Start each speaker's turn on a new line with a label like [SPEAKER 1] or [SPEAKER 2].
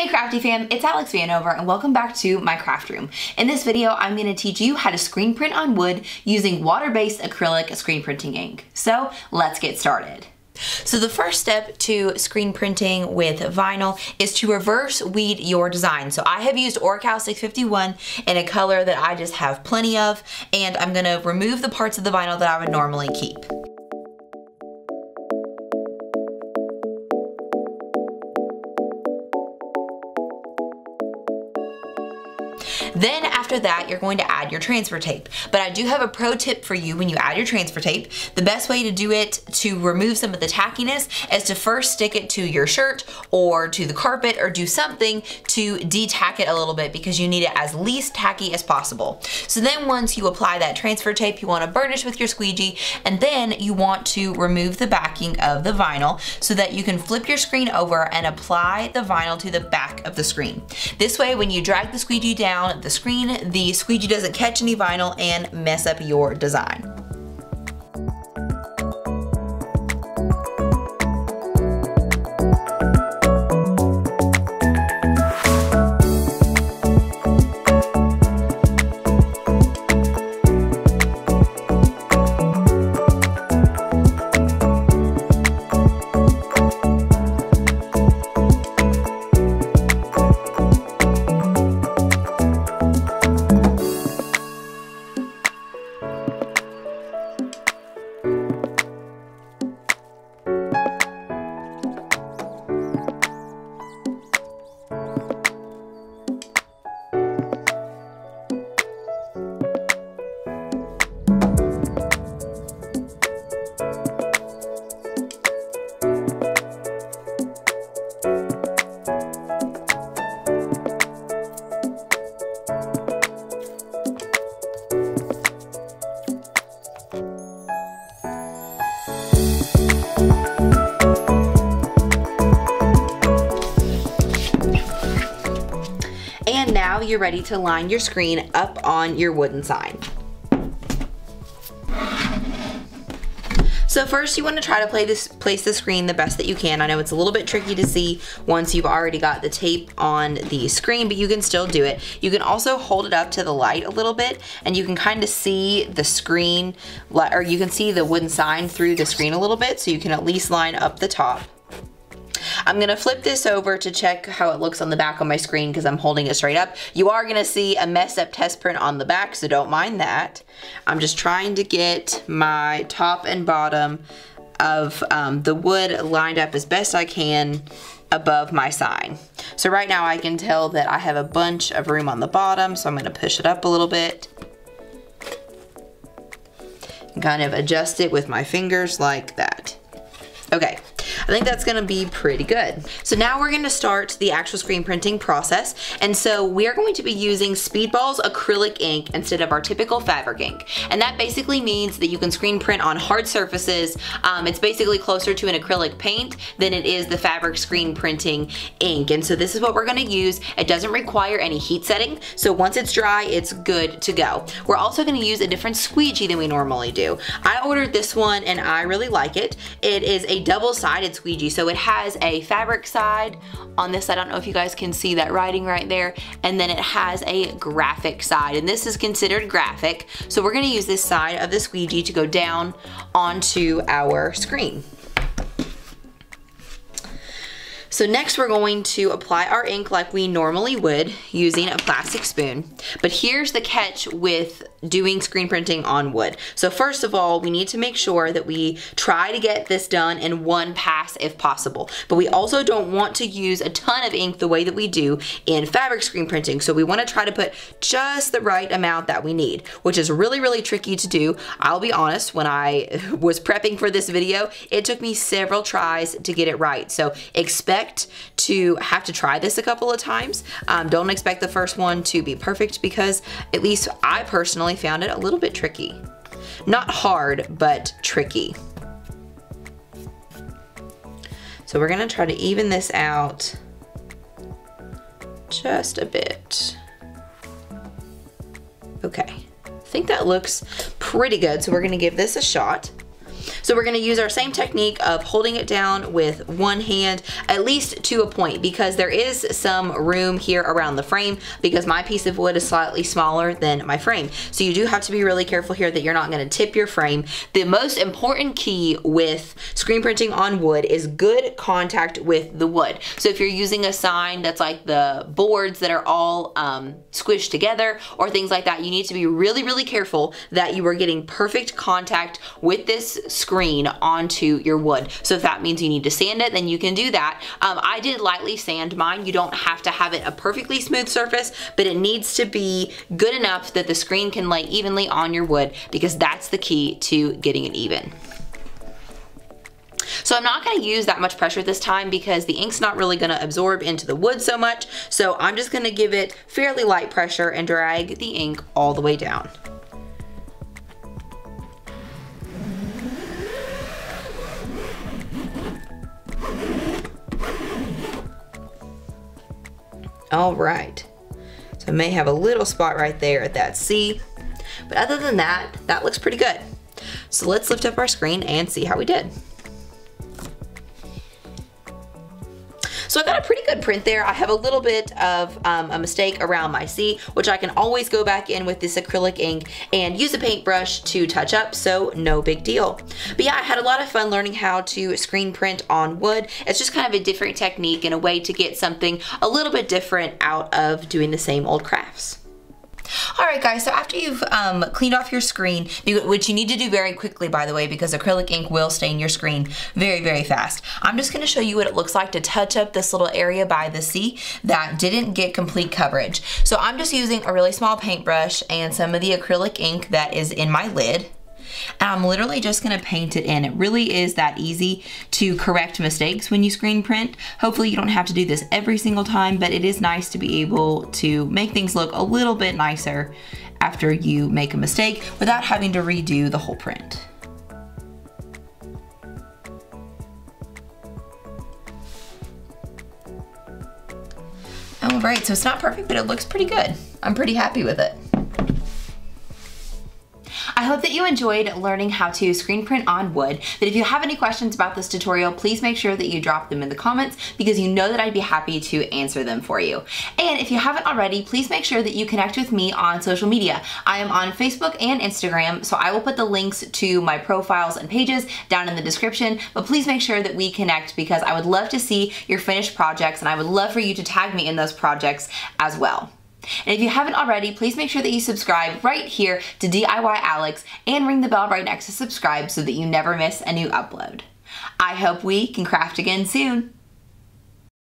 [SPEAKER 1] Hey Crafty fam, it's Alex Vanover and welcome back to my craft room. In this video, I'm going to teach you how to screen print on wood using water-based acrylic screen printing ink. So let's get started. So the first step to screen printing with vinyl is to reverse weed your design. So I have used Orcal 651 in a color that I just have plenty of, and I'm going to remove the parts of the vinyl that I would normally keep. Then after that, you're going to add your transfer tape. But I do have a pro tip for you when you add your transfer tape. The best way to do it to remove some of the tackiness is to first stick it to your shirt or to the carpet or do something to de-tack it a little bit because you need it as least tacky as possible. So then once you apply that transfer tape, you want to burnish with your squeegee, and then you want to remove the backing of the vinyl so that you can flip your screen over and apply the vinyl to the back of the screen. This way, when you drag the squeegee down the squeegee doesn't catch any vinyl and mess up your design. And now you're ready to line your screen up on your wooden sign. So first you want to try to place the screen the best that you can. I know it's a little bit tricky to see once you've already got the tape on the screen, but you can still do it. You can also hold it up to the light a little bit and you can kind of see the screen, or you can see the wooden sign through the screen a little bit, so you can at least line up the top. I'm gonna flip this over to check how it looks on the back of my screen because I'm holding it straight up. You are gonna see a messed up test print on the back, so don't mind that. I'm just trying to get my top and bottom of the wood lined up as best I can above my sign. So right now I can tell that I have a bunch of room on the bottom, so I'm gonna push it up a little bit and kind of adjust it with my fingers like that. Okay, I think that's gonna be pretty good. So now we're gonna start the actual screen printing process. And so we are going to be using Speedball's acrylic ink instead of our typical fabric ink. And that basically means that you can screen print on hard surfaces. It's basically closer to an acrylic paint than it is the fabric screen printing ink. And so this is what we're gonna use. It doesn't require any heat setting. So once it's dry, it's good to go. We're also gonna use a different squeegee than we normally do. I ordered this one and I really like it. It is a double-sided squeegee, so it has a fabric side on this. I don't know if you guys can see that writing right there, and then it has a graphic side, and this is considered graphic. So we're going to use this side of the squeegee to go down onto our screen. So next we're going to apply our ink like we normally would using a plastic spoon. But here's the catch with doing screen printing on wood. So first of all, we need to make sure that we try to get this done in one pass if possible. But we also don't want to use a ton of ink the way that we do in fabric screen printing. So we want to try to put just the right amount that we need, which is really, really tricky to do. I'll be honest, when I was prepping for this video, it took me several tries to get it right. So expect to have to try this a couple of times. Don't expect the first one to be perfect because at least I personally found it a little bit tricky. Not hard, but tricky. So we're gonna try to even this out just a bit. Okay, I think that looks pretty good, so we're gonna give this a shot. So we're gonna use our same technique of holding it down with one hand, at least to a point, because there is some room here around the frame because my piece of wood is slightly smaller than my frame. So you do have to be really careful here that you're not gonna tip your frame. The most important key with screen printing on wood is good contact with the wood. So if you're using a sign that's like the boards that are all squished together or things like that, you need to be really, really careful that you are getting perfect contact with this screen onto your wood. So if that means you need to sand it, then you can do that. I did lightly sand mine. You don't have to have it a perfectly smooth surface, but it needs to be good enough that the screen can lay evenly on your wood, because that's the key to getting it even. So I'm not going to use that much pressure this time because the ink's not really going to absorb into the wood so much. So I'm just going to give it fairly light pressure and drag the ink all the way down. All right. So I may have a little spot right there at that C, but other than that, that looks pretty good. So let's lift up our screen and see how we did. So I got a pretty good print there. I have a little bit of a mistake around my C, which I can always go back in with this acrylic ink and use a paintbrush to touch up, so no big deal. But yeah, I had a lot of fun learning how to screen print on wood. It's just kind of a different technique and a way to get something a little bit different out of doing the same old crafts. Alright guys, so after you've cleaned off your screen, which you need to do very quickly by the way, because acrylic ink will stain your screen very, very fast. I'm just going to show you what it looks like to touch up this little area by the C that didn't get complete coverage. So I'm just using a really small paintbrush and some of the acrylic ink that is in my lid. And I'm literally just gonna paint it in. It really is that easy to correct mistakes when you screen print. Hopefully you don't have to do this every single time, but it is nice to be able to make things look a little bit nicer after you make a mistake without having to redo the whole print. All right, so it's not perfect, but it looks pretty good. I'm pretty happy with it. I hope that you enjoyed learning how to screen print on wood. But if you have any questions about this tutorial, please make sure that you drop them in the comments, because you know that I'd be happy to answer them for you. And if you haven't already, please make sure that you connect with me on social media. I am on Facebook and Instagram, so I will put the links to my profiles and pages down in the description, but please make sure that we connect, because I would love to see your finished projects and I would love for you to tag me in those projects as well. And if you haven't already, please make sure that you subscribe right here to DIY Alex and ring the bell right next to subscribe so that you never miss a new upload. I hope we can craft again soon.